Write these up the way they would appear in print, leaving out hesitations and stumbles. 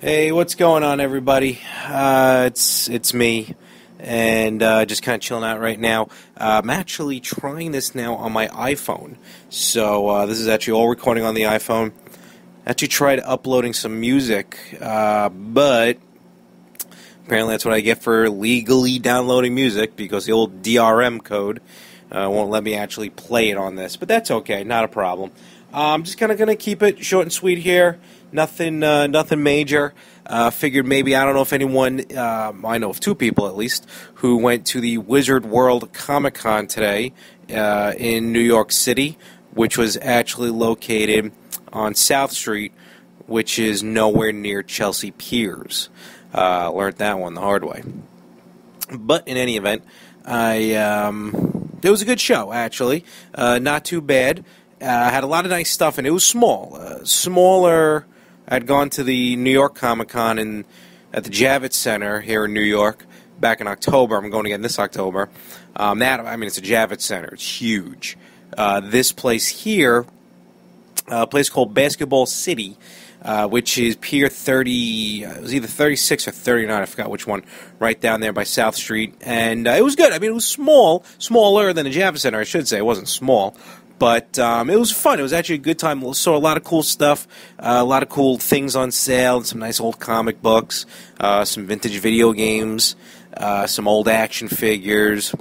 Hey, what's going on, everybody? It's me, and just kind of chilling out right now. I'm actually trying this now on my iPhone, so this is actually all recording on the iPhone. I actually tried uploading some music, but apparently that's what I get for legally downloading music, because the old DRM code won't let me actually play it on this. But that's okay, not a problem. I'm just kind of going to keep it short and sweet here. Nothing major. Figured maybe, I don't know if anyone, I know of two people at least, who went to the Wizard World Comic-Con today in New York City, which was actually located on South Street, which is nowhere near Chelsea Piers. Learned that one the hard way. But in any event, it was a good show, actually. Not too bad. Had a lot of nice stuff, and it was small. Smaller. I'd gone to the New York Comic-Con at the Javits Center here in New York back in October. I'm going again this October. It's a Javits Center. It's huge. This place here, a place called Basketball City, which is Pier 30, it was either 36 or 39, I forgot which one, right down there by South Street. And it was good. I mean, it was smaller than the Javits Center, I should say. It wasn't small. But it was fun. It was actually a good time. Saw a lot of cool stuff, a lot of cool things on sale, some nice old comic books, some vintage video games, some old action figures.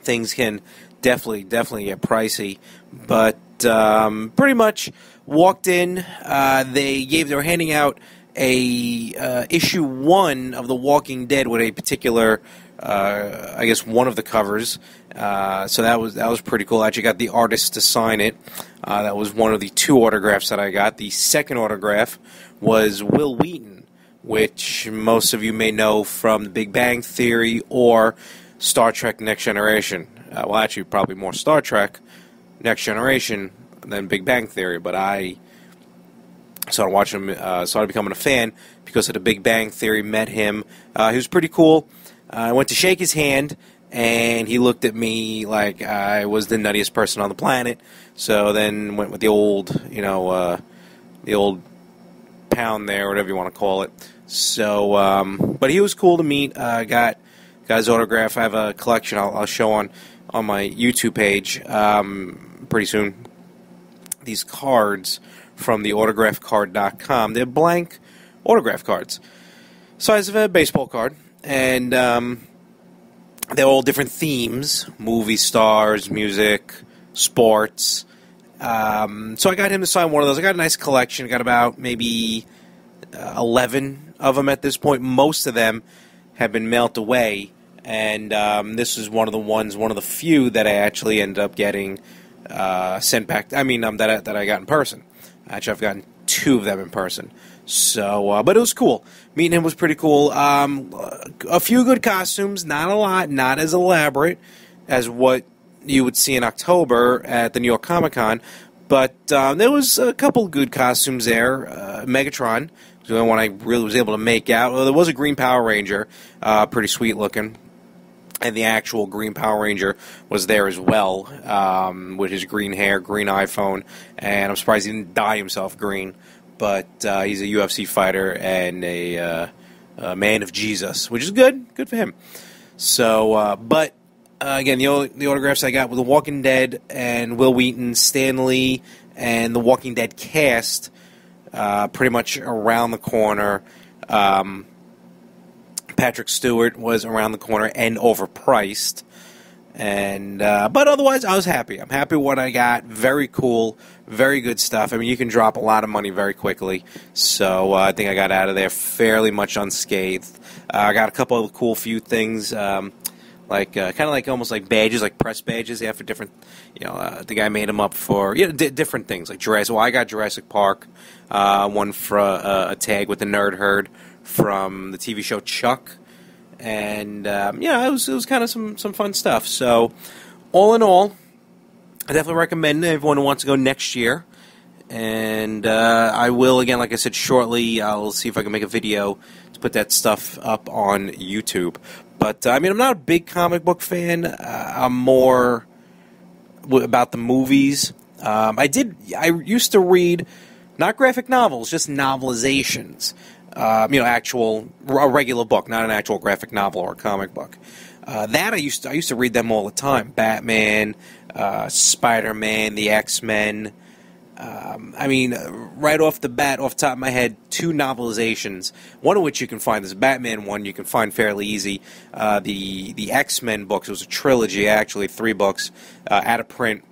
Things can definitely get pricey. But pretty much walked in. They were handing out a issue 1 of The Walking Dead with a particular, I guess, one of the covers. So that was pretty cool. I actually got the artist to sign it. That was one of the 2 autographs that I got. The second autograph was Will Wheaton, which most of you may know from The Big Bang Theory or Star Trek Next Generation. Well, actually, probably more Star Trek Next Generation than Big Bang Theory, but I started watching him, started becoming a fan because of The Big Bang Theory. Met him. He was pretty cool. I went to shake his hand, and he looked at me like I was the nuttiest person on the planet. So then went with the old, the old pound there, whatever you want to call it. So, but he was cool to meet. Got his autograph. I have a collection I'll show on my YouTube page pretty soon. These cards from the autographcard.com. They're blank autograph cards, size of a baseball card, and they're all different themes: movie stars, music, sports. So I got him to sign one of those. I got a nice collection. I got about maybe 11 of them at this point. Most of them have been mailed away, and this is one of the few that I actually ended up getting sent back. That I got in person. Actually, I've gotten 2 of them in person. So, but it was cool. Meeting him was pretty cool. A few good costumes, not a lot, not as elaborate as what you would see in October at the New York Comic-Con, but there was a couple good costumes there. Megatron was the only one I really was able to make out. Well, there was a Green Power Ranger, pretty sweet looking. And the actual Green Power Ranger was there as well, with his green hair, green iPhone, and I'm surprised he didn't dye himself green. But he's a UFC fighter and a man of Jesus, which is good for him. So, but again, the autographs I got were The Walking Dead and Will Wheaton, Stan Lee, and The Walking Dead cast, pretty much around the corner. Patrick Stewart was around the corner and overpriced, and but otherwise I was happy. I'm happy with what I got. Very cool, very good stuff. I mean, you can drop a lot of money very quickly, so I think I got out of there fairly much unscathed. I got a couple of cool few things, kind of like almost like badges, like press badges. They have for different, the guy made them up for different things like Jurassic. Well, I got Jurassic Park, one for a tag with the Nerd Herd from the TV show Chuck, and it was kind of some fun stuff. So, all in all, I definitely recommend it. Everyone who wants to go next year, and I will, again, like I said, shortly. I'll see if I can make a video to put that stuff up on YouTube. But I'm not a big comic book fan. I'm more about the movies. I used to read not graphic novels, just novelizations. a regular book, not an actual graphic novel or a comic book. That I used to read them all the time. Batman, Spider-Man, the X-Men. Right off the bat, off the top of my head, 2 novelizations. One of which you can find, this Batman one, you can find fairly easy. The X-Men books, it was a trilogy, actually, 3 books, out of print.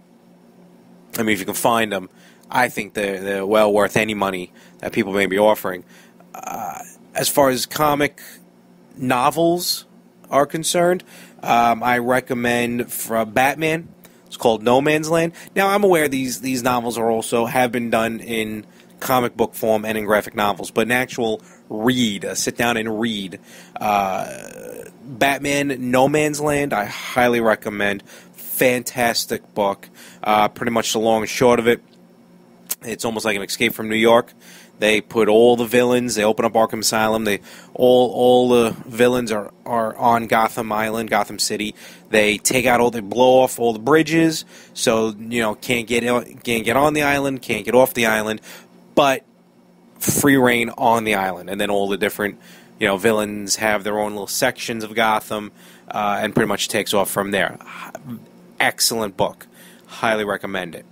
If you can find them, I think they're well worth any money that people may be offering. As far as comic novels are concerned, I recommend from Batman. It's called No Man's Land. Now, I'm aware these novels have been done in comic book form and in graphic novels, but an actual read, sit down and read. Batman No Man's Land, I highly recommend. Fantastic book. Pretty much the long and short of it, it's almost like an Escape from New York. They put all the villains. They open up Arkham Asylum. All the villains are on Gotham Island, Gotham City. They blow off all the bridges, so can't get on the island, can't get off the island, but free reign on the island. And then all the different villains have their own little sections of Gotham, and pretty much takes off from there. Excellent book, highly recommend it.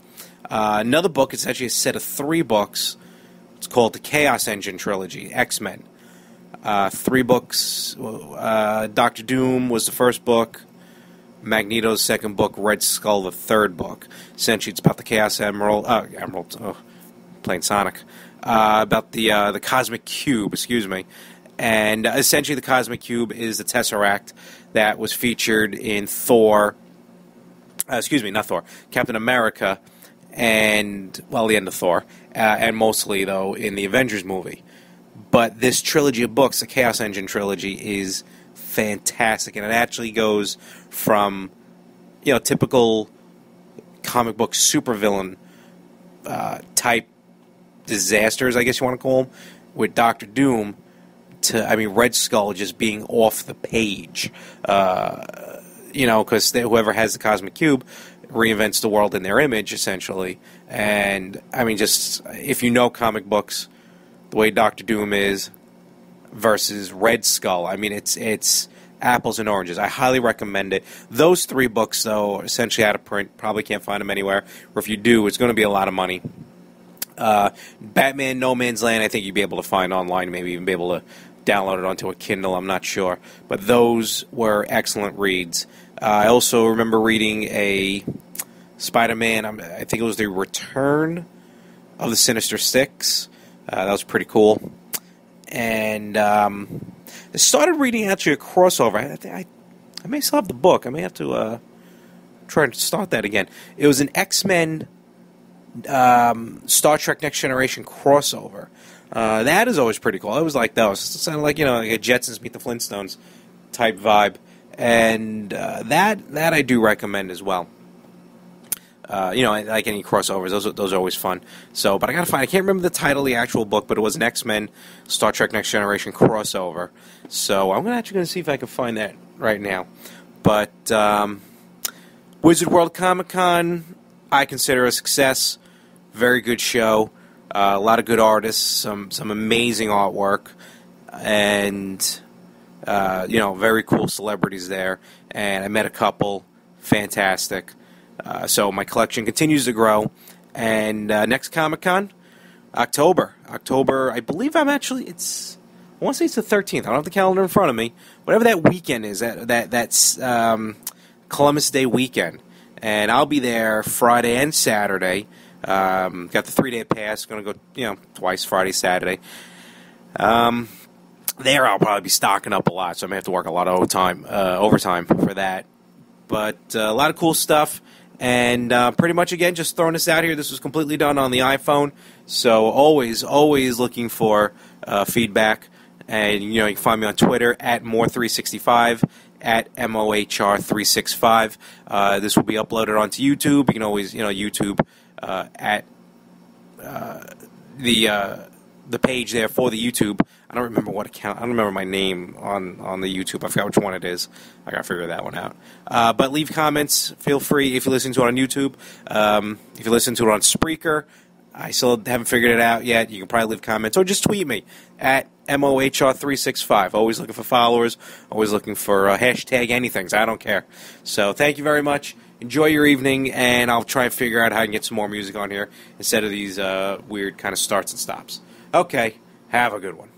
Another book. It's actually a set of 3 books. It's called the Chaos Engine Trilogy, X-Men. 3 books. Doctor Doom was the first book. Magneto's second book. Red Skull, the third book. Essentially, it's about the Chaos playing Sonic. About the Cosmic Cube, And essentially, the Cosmic Cube is the Tesseract that was featured in Captain America, and, the end of Thor, and mostly, though, in the Avengers movie. But this trilogy of books, the Chaos Engine Trilogy, is fantastic, and it actually goes from, typical comic book supervillain type disasters, I guess you want to call them, with Doctor Doom, to, Red Skull just being off the page. Because whoever has the Cosmic Cube reinvents the world in their image, essentially. And, just, if you know comic books, the way Doctor Doom is versus Red Skull, it's apples and oranges. I highly recommend it. Those 3 books, though, are essentially out of print. Probably can't find them anywhere. Or if you do, it's going to be a lot of money. Batman No Man's Land, I think you'd be able to find online, maybe even be able to download it onto a Kindle, I'm not sure. But those were excellent reads. I also remember reading a Spider-Man, I think it was the Return of the Sinister Six. That was pretty cool. And I started reading actually a crossover. I may still have the book. I may have to try to start that again. It was an X-Men Star Trek Next Generation crossover. That is always pretty cool. It was like those. It sounded like, like a Jetsons meet the Flintstones type vibe. And that I do recommend as well. Like any crossovers, those are always fun. So, but I gotta find. I can't remember the title of the actual book, but it was an X-Men Star Trek Next Generation crossover. So I'm actually gonna see if I can find that right now. But Wizard World Comic Con, I consider a success. Very good show. A lot of good artists, some amazing artwork, and very cool celebrities there. And I met a couple, fantastic. So my collection continues to grow. And next Comic-Con, October, I believe I want to say it's the 13th. I don't have the calendar in front of me. Whatever that weekend is, that's Columbus Day weekend. And I'll be there Friday and Saturday. Got the 3-day pass. Going to go, twice, Friday, Saturday. There I'll probably be stocking up a lot, so I may have to work a lot of overtime for that. But a lot of cool stuff. And pretty much, again, just throwing this out here, this was completely done on the iPhone. So always looking for feedback. And, you can find me on Twitter at More365, at MOHR365. This will be uploaded onto YouTube. You can always, YouTube at the page there for the YouTube. I don't remember what account. I don't remember my name on the YouTube. I forgot which one it is. I got to figure that one out. But leave comments. Feel free if you listen to it on YouTube. If you listen to it on Spreaker, I still haven't figured it out yet. You can probably leave comments or just tweet me at MOHR365. Always looking for followers, always looking for hashtag anything. I don't care. So thank you very much. Enjoy your evening, and I'll try and figure out how I can get some more music on here instead of these weird kind of starts and stops. Okay, have a good one.